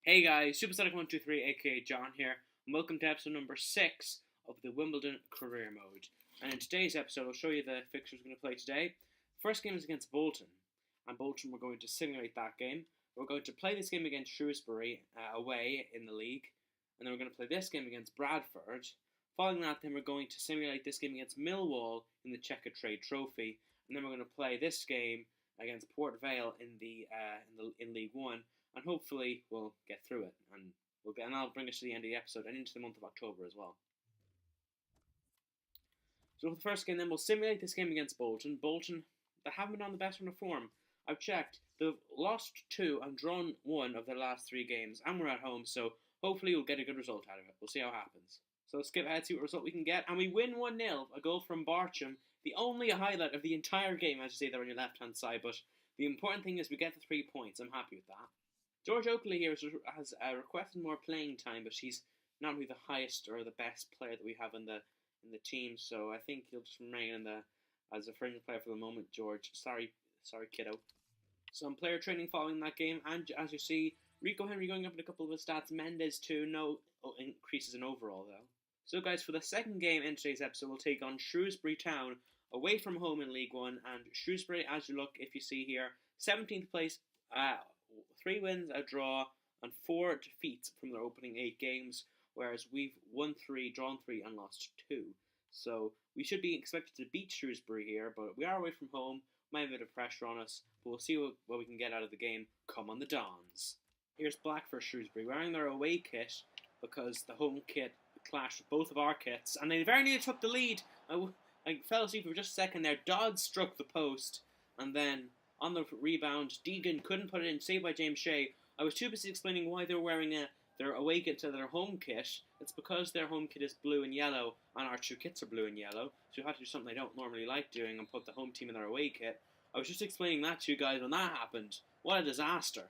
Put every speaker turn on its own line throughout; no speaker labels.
Hey guys, Supersonic123 aka John here, and welcome to episode number 6 of the Wimbledon Career Mode. And in today's episode, I'll show you the fixtures we're going to play today. First game is against Bolton, and Bolton we're going to simulate that game. We're going to play this game against Shrewsbury away in the league, and then we're going to play this game against Bradford. Following that, then we're going to simulate this game against Millwall in the Checkatrade Trophy, and then we're going to play this game against Port Vale in League One. And hopefully we'll get through it, and I'll bring us to the end of the episode and into the month of October as well. So for the first game, then we'll simulate this game against Bolton. Bolton, they haven't been on the best run of form. I've checked; they've lost 2 and drawn 1 of their last 3 games, and we're at home, so hopefully we'll get a good result out of it. We'll see how it happens. So let's skip ahead, see what result we can get, and we win 1-0. A goal from Barcham, the only highlight of the entire game, as you say there on your left-hand side. But the important thing is we get the 3 points. I'm happy with that. George Oakley here has requested more playing time, but he's not really the highest or the best player that we have in the team. So I think he'll just remain as a fringe player for the moment. George, sorry, kiddo. Some player training following that game, and as you see, Rico Henry going up in a couple of his stats. Mendes too, no increases in overall though. So guys, for the second game in today's episode, we'll take on Shrewsbury Town away from home in League One, and Shrewsbury, as you look, if you see here, 17th place. 3 wins, a draw, and 4 defeats from their opening 8 games, whereas we've won 3, drawn 3, and lost 2. So we should be expected to beat Shrewsbury here, but we are away from home, might have a bit of pressure on us, but we'll see what we can get out of the game. Come on the Dons. Here's black for Shrewsbury, wearing their away kit, because the home kit clashed with both of our kits, and they very nearly took the lead. I fell asleep for just a second there. Dodds struck the post, and then on the rebound, Deegan couldn't put it in, saved by James Shea. I was too busy explaining why they're wearing their away kit to their home kit. It's because their home kit is blue and yellow, and our 2 kits are blue and yellow, so we had to do something I don't normally like doing and put the home team in their away kit. I was just explaining that to you guys when that happened. What a disaster.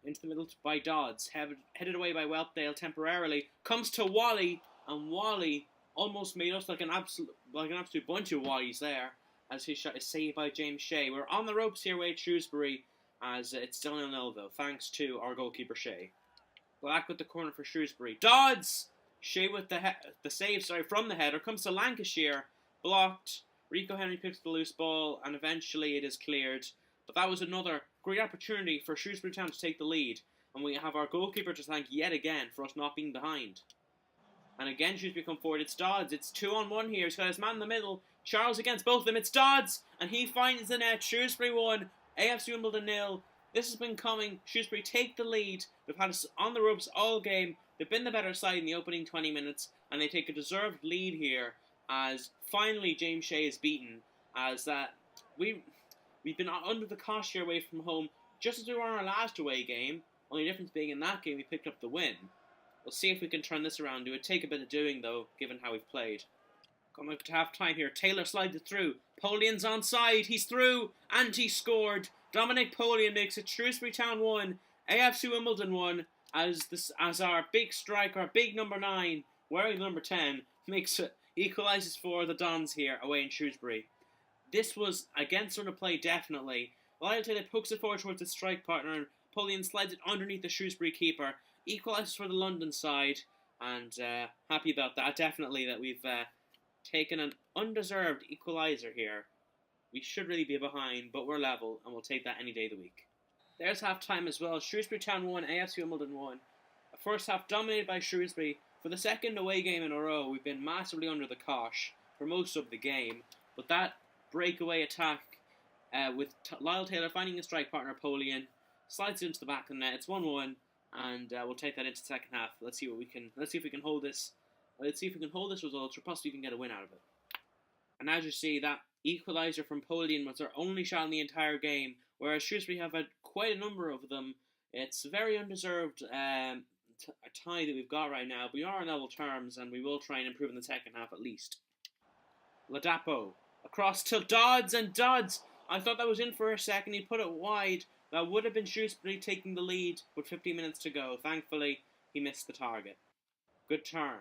Into the middle by Dodds, headed away by Whelpdale temporarily, comes to Wally, and Wally almost made us like an absolute bunch of Wallies there, as his shot is saved by James Shea. We're on the ropes here with Shrewsbury, as it's still 0-0 though, thanks to our goalkeeper Shea. Black with the corner for Shrewsbury. Dodds! Shea with the save from the header, comes to Lancashire, blocked. Rico Henry picks the loose ball, and eventually it is cleared. But that was another great opportunity for Shrewsbury Town to take the lead, and we have our goalkeeper to thank yet again for us not being behind. And again, Shrewsbury come forward. It's Dodds. It's 2-on-1 here. He's got his man in the middle. Charles against both of them. It's Dodds, and he finds the net. Shrewsbury 1, AFC Wimbledon 0. This has been coming. Shrewsbury take the lead. They've had us on the ropes all game. They've been the better side in the opening 20 minutes, and they take a deserved lead here. As finally James Shea is beaten. As we've been under the cosh here away from home, just as we were in our last away game. Only difference being in that game we picked up the win. We'll see if we can turn this around. It would take a bit of doing, though, given how we've played. Coming up to half-time here. Taylor slides it through. Polian's onside. He's through, and he scored. Dominic Polian makes it Shrewsbury Town 1, AFC Wimbledon 1, as our big striker, our big number 9, wearing number 10, equalises for the Dons here, away in Shrewsbury. This was against run of play, definitely. Lyle Taylor pokes it forward towards the strike partner, and Polian slides it underneath the Shrewsbury keeper. Equalises for the London side, and happy about that. Definitely that we've taken an undeserved equaliser here. We should really be behind, but we're level, and we'll take that any day of the week. There's half-time as well. Shrewsbury Town 1, AFC Wimbledon 1. A first half dominated by Shrewsbury. For the second away game in a row, we've been massively under the cosh for most of the game, but that breakaway attack with Lyle Taylor finding a strike partner, Polian, slides into the back of the net. It's 1-1. And we'll take that into the second half. Let's see if we can hold this. Let's see if we can hold this result, or possibly even get a win out of it. And as you see, that equaliser from Polian was our only shot in the entire game, whereas Shrewsbury have had quite a number of them. It's a very undeserved a tie that we've got right now. We are on level terms, and we will try and improve in the second half at least. Ladapo across to Dodds, and Dodds. I thought that was in for a second. He put it wide. That would have been Shrewsbury taking the lead with 15 minutes to go. Thankfully, he missed the target. Good turn.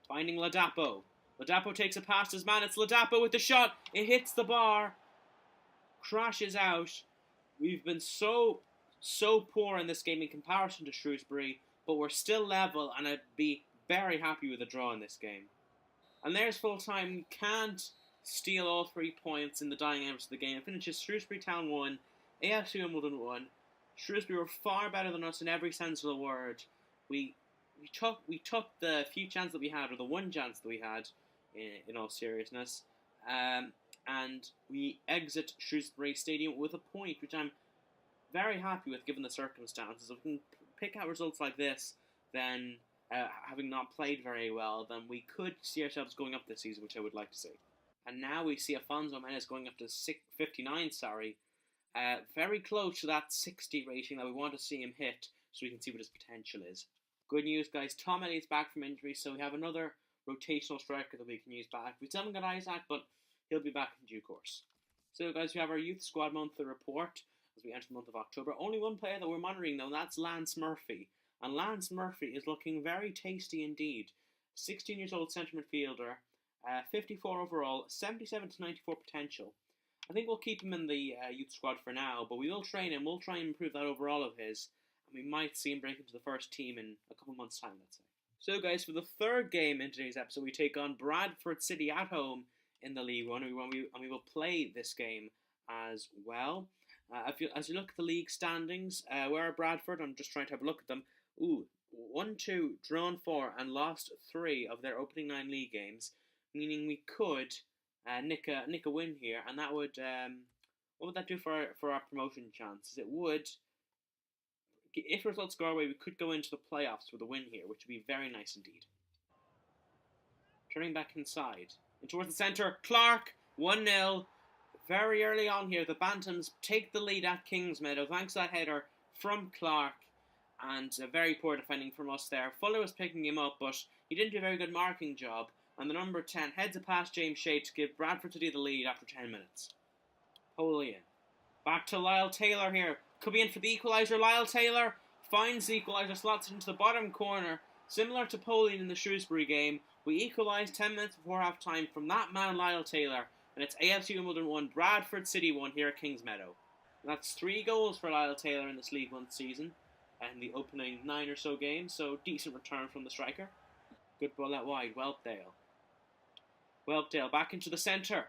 Finding Ladapo. Ladapo takes it past his man. It's Ladapo with the shot. It hits the bar. Crashes out. We've been so so poor in this game in comparison to Shrewsbury, but we're still level, and I'd be very happy with a draw in this game. And there's full time. We can't steal all 3 points in the dying hours of the game. It finishes Shrewsbury Town 1, AFC Wimbledon 1. Shrewsbury were far better than us in every sense of the word. We took the few chances that we had, or the one chance that we had, in all seriousness, and we exit Shrewsbury Stadium with a point, which I'm very happy with given the circumstances. If we can pick out results like this, then having not played very well, then we could see ourselves going up this season, which I would like to see. And now we see Afonso Mendes going up to 59, very close to that 60 rating that we want to see him hit, so we can see what his potential is. Good news, guys. Tom Elliott's back from injury, so we have another rotational striker that we can use back. We still haven't got Isaac, but he'll be back in due course. So, guys, we have our youth squad monthly report as we enter the month of October. Only one player that we're monitoring, though, and that's Lance Murphy. And Lance Murphy is looking very tasty indeed. 16 years old centre midfielder, 54 overall, 77 to 94 potential. I think we'll keep him in the youth squad for now, but we will train him. We'll try and improve that overall of his, and we might see him break into the first team in a couple months' time, let's say. So, guys, for the third game in today's episode, we take on Bradford City at home in the League One, and we will play this game as well. As you look at the league standings, where are Bradford? I'm just trying to have a look at them. 1-2, drawn 4, and lost 3 of their opening 9 league games, meaning we could nick a win here, and that would what would that do for our promotion chances? It would, if results go our way, we could go into the playoffs with a win here, which would be very nice indeed. Turning back inside and towards the centre, Clark 1-0. Very early on here, the Bantams take the lead at Kingsmeadow thanks to that header from Clark, and a very poor defending from us there. Fuller was picking him up, but he didn't do a very good marking job, and the number 10 heads it past James Shea to give Bradford City the lead after 10 minutes. Polian. Back to Lyle Taylor here. Could be in for the equaliser. Lyle Taylor finds the equaliser, slots it into the bottom corner. Similar to Polian in the Shrewsbury game, we equalised 10 minutes before half time from that man Lyle Taylor, and it's AFC Wimbledon 1, Bradford City 1 here at Kingsmeadow. And that's 3 goals for Lyle Taylor in this League 1 season, and the opening 9 or so games, so decent return from the striker. Good ball out wide, Whelpdale. Whelpdale back into the centre.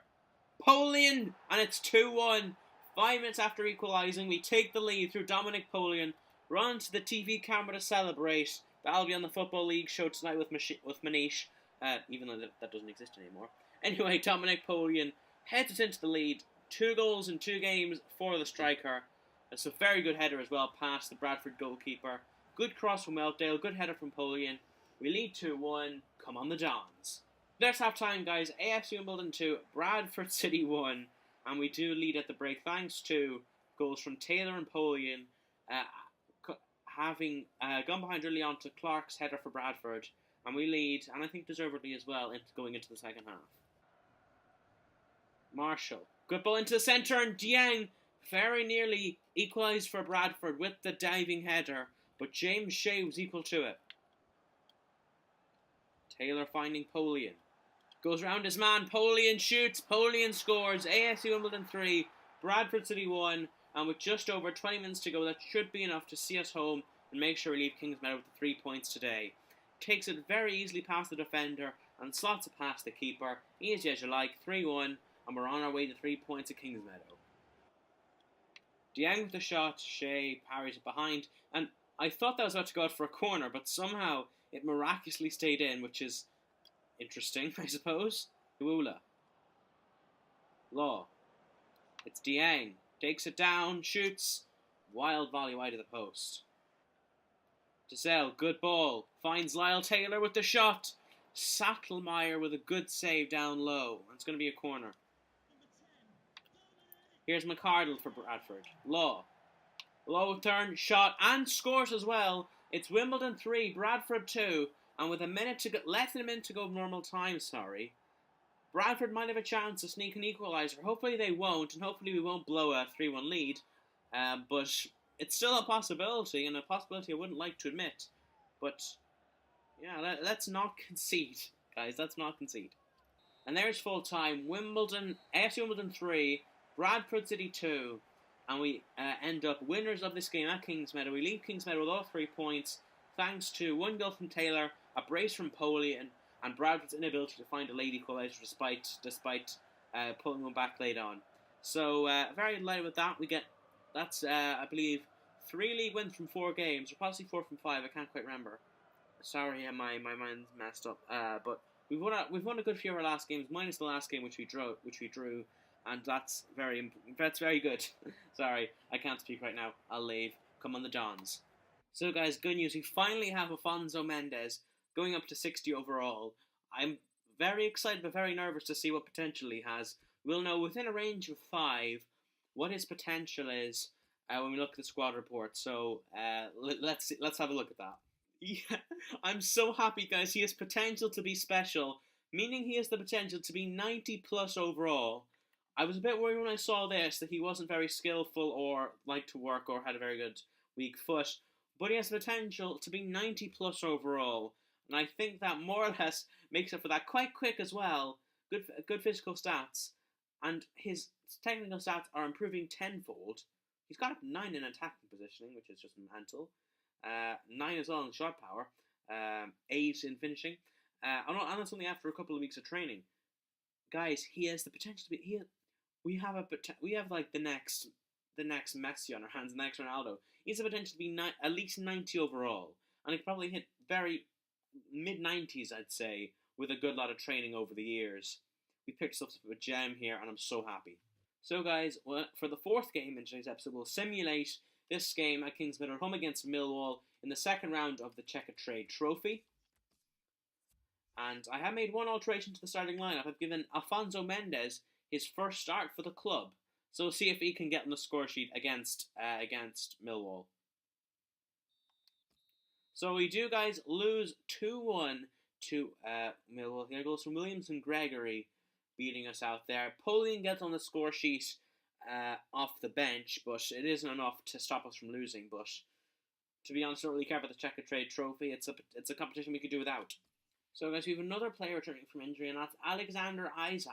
Polian, and it's 2-1. 5 minutes after equalising, we take the lead through Dominic Polian. Run to the TV camera to celebrate. That'll be on the Football League show tonight with Manish, even though that doesn't exist anymore. Anyway, Dominic Polian heads us into the lead. 2 goals in 2 games for the striker. It's a very good header as well past the Bradford goalkeeper. Good cross from Whelpdale, good header from Polian. We lead 2-1. Come on the Dons. There's half time, guys. AFC Wimbledon 2, Bradford City 1. And we do lead at the break thanks to goals from Taylor and Polian, having gone behind early on to Clark's header for Bradford. And we lead, and I think deservedly as well, going into the second half. Marshall. Good ball into the centre, and Dieng very nearly equalised for Bradford with the diving header, but James Shea was equal to it. Taylor finding Polian. Goes round his man, Polian shoots, Polian scores, AFC Wimbledon 3, Bradford City 1, and with just over 20 minutes to go, that should be enough to see us home and make sure we leave Kingsmeadow with the 3 points today. Takes it very easily past the defender and slots it past the keeper. Easy as you like, 3-1, and we're on our way to 3 points at Kingsmeadow. Dieng with the shot, Shea parries it behind, and I thought that was about to go out for a corner, but somehow it miraculously stayed in, which is interesting, I suppose. Uula. Law. It's Dieng. Takes it down, shoots. Wild volley wide of the post. Giselle, good ball. Finds Lyle Taylor with the shot. Sattelmeyer with a good save down low. It's going to be a corner. Here's McCardle for Bradford. Law. Law with turn, shot, and scores as well. It's Wimbledon 3, Bradford 2. And with a minute to go, less than a minute to go of normal time, Bradford might have a chance to sneak an equaliser. Hopefully they won't, and hopefully we won't blow a 3-1 lead. But it's still a possibility, and a possibility I wouldn't like to admit. But, yeah, let's not concede, guys. Let's not concede. And there's full time. AFC Wimbledon 3, Bradford City 2. and we end up winners of this game at Kingsmeadow. We leave Kingsmeadow with all 3 points, thanks to 1 goal from Taylor, a brace from Polian, and Bradford's inability to find a late equaliser despite pulling one back late on. So very delighted with that. We get I believe 3 league wins from 4 games, or possibly 4 from 5. I can't quite remember. Sorry, my mind's messed up. But we've won a good few of our last games, minus the last game which we drew, and that's very good. Sorry, I can't speak right now. I'll leave. Come on the Dons. So guys, good news. We finally have Afonso Mendes going up to 60 overall. I'm very excited but very nervous to see what potential he has. We'll know within a range of 5 what his potential is when we look at the squad report. So let's have a look at that. Yeah, I'm so happy, guys. He has potential to be special, meaning he has the potential to be 90 plus overall. I was a bit worried when I saw this that he wasn't very skillful or liked to work or had a very good weak foot, but he has the potential to be 90 plus overall, and I think that more or less makes up for that. Quite quick as well, good physical stats, and his technical stats are improving tenfold. He's got up 9 in attacking positioning, which is just mental. 9 as well in shot power, 8 in finishing, and that's only after a couple of weeks of training. Guys, he has the potential to be. We have like the next Messi on our hands, the next Ronaldo. He has the potential to be at least 90 overall, and he could probably hit very mid-90s, I'd say, with a good lot of training over the years. We picked up a gem here, and I'm so happy. So guys, for the 4th game in today's episode, we'll simulate this game at Kingsmeadow home against Millwall in the 2nd round of the Check-A-Trade Trophy. And I have made 1 alteration to the starting lineup. I've given Afonso Mendes his first start for the club. So we'll see if he can get on the score sheet against Millwall. So we do, guys, lose 2-1 to Millwall. Here goes from Williams and Gregory beating us out there. Polian gets on the score sheet off the bench, but it isn't enough to stop us from losing. But to be honest, I don't really care about the Check-A-Trade Trophy. It's a competition we could do without. So guys, we have another player returning from injury, and that's Alexander Isaac.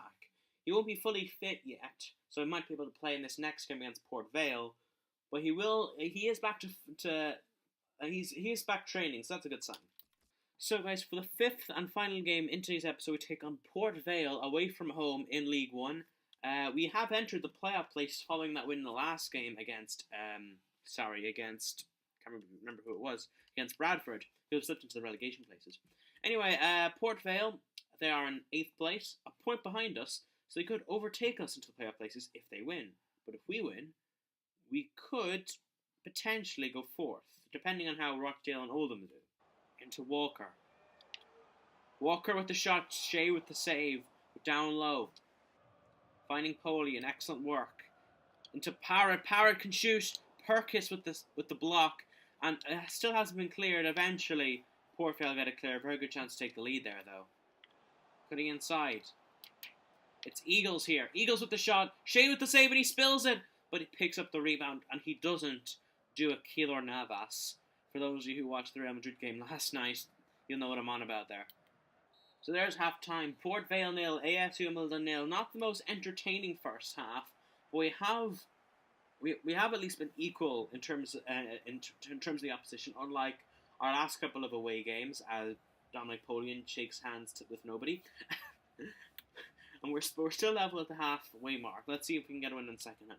He won't be fully fit yet, so he might be able to play in this next game against Port Vale. But he is back he is back training, so that's a good sign. So guys, for the 5th and final game in today's episode, we take on Port Vale away from home in League One. We have entered the playoff place following that win in the last game against can't remember who it was, against Bradford, who have slipped into the relegation places. Anyway, Port Vale, they are in 8th place, a point behind us, so they could overtake us into the playoff places if they win. But if we win, we could potentially go 4th, depending on how Rochdale and Oldham do. Into Walker. Walker with the shot, Shea with the save, down low. Finding Polian, excellent work. Into Parrott. Parrott can shoot. Perkis with the block, and it still hasn't been cleared. Eventually, Port Vale get it clear. Very good chance to take the lead there, though. Cutting inside. It's Eagles here. Eagles with the shot. Shea with the save, and he spills it, but he picks up the rebound, and he doesn't do a Keylor Navas. For those of you who watched the Real Madrid game last night, you'll know what I'm on about there. So there's half time. Port Vale 0, AFC Wimbledon 0. Not the most entertaining first half, but we have at least been equal in terms of the opposition, unlike our last couple of away games, as Dominic Polian shakes hands with nobody. And we're still level at the halfway mark. Let's see if we can get a win in the second half.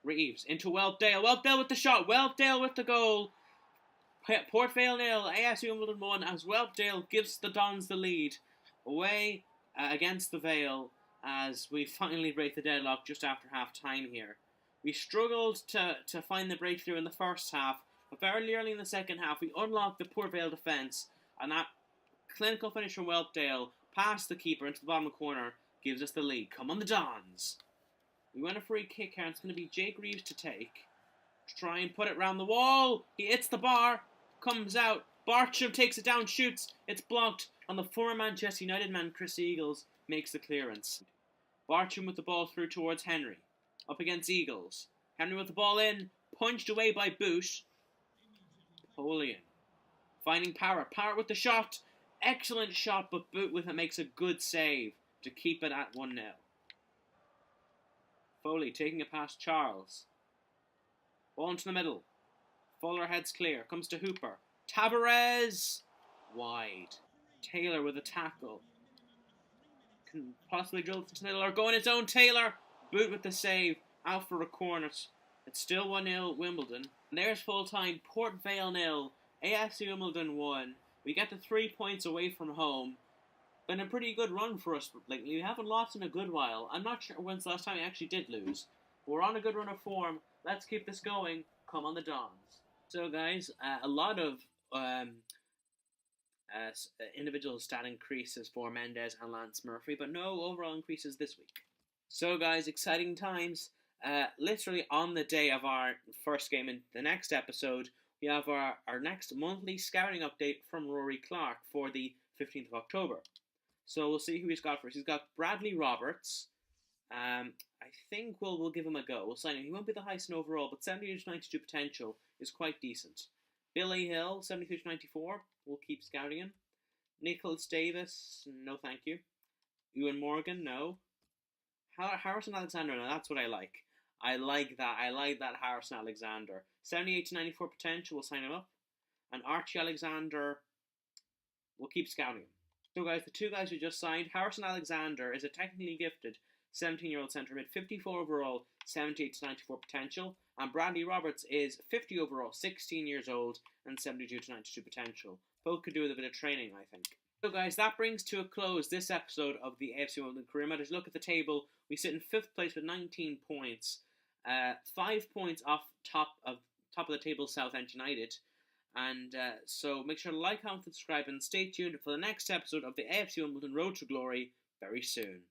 Reeves into Whelpdale. Whelpdale with the shot. Whelpdale with the goal. Port Vale 0, AFC Wimbledon 1, as Whelpdale gives the Dons the lead away against the Vale as we finally break the deadlock just after half time here. We struggled to find the breakthrough in the first half, but very early in the second half we unlocked the Port Vale defence, and that clinical finish from Whelpdale past the keeper into the bottom corner gives us the lead. Come on the Dons! We win a free kick here, and it's going to be Jake Reeves to take. Try and put it round the wall. He hits the bar, comes out. Bartram takes it down, shoots. It's blocked, and the former Manchester United man, Chris Eagles, makes the clearance. Bartram with the ball through towards Henry. Up against Eagles. Henry with the ball in, punched away by Boot. Polian. Finding Parrott. Parrott with the shot. Excellent shot, but Boot with it makes a good save to keep it at 1-0. Foley taking it past Charles. Ball into the middle. Fuller heads clear. Comes to Hooper. Tavares! Wide. Taylor with a tackle. Can possibly drill to the middle or go in its own. Taylor! Boot with the save. Out for a corner. It's still 1-0 Wimbledon. And there's full time. Port Vale 0. AFC Wimbledon 1. We get to 3 points away from home. Been a pretty good run for us lately. We haven't lost in a good while. I'm not sure when's the last time we actually did lose. But we're on a good run of form. Let's keep this going. Come on the Dons. So guys, a lot of individual stat increases for Mendes and Lance Murphy, but no overall increases this week. So guys, exciting times. Literally on the day of our first game in the next episode, we have our next monthly scouting update from Rory Clark for the 15th of October. So we'll see who he's got first. He's got Bradley Roberts. I think we'll give him a go. We'll sign him. He won't be the highest in overall, but 70 to 92 potential is quite decent. Billy Hill, 73 to 94. We'll keep scouting him. Nicholas Davis, no thank you. Ewan Morgan, no. Harrison Alexander, no, that's what I like. I like that Harrison Alexander. 78 to 94 potential, we'll sign him up. And Archie Alexander, we'll keep scouting him. So guys, the two guys we just signed, Harrison Alexander is a technically gifted 17-year-old centre mid, 54 overall, 78 to 94 potential. And Bradley Roberts is 50 overall, 16 years old, and 72 to 92 potential. Both could do with a bit of training, I think. So guys, that brings to a close this episode of the AFC Wimbledon Career Mode. As you look at the table, we sit in 5th place with 19 points. 5 points off top of the table, Southend United. And so make sure to like, comment, subscribe, and stay tuned for the next episode of the AFC Wimbledon Road to Glory very soon.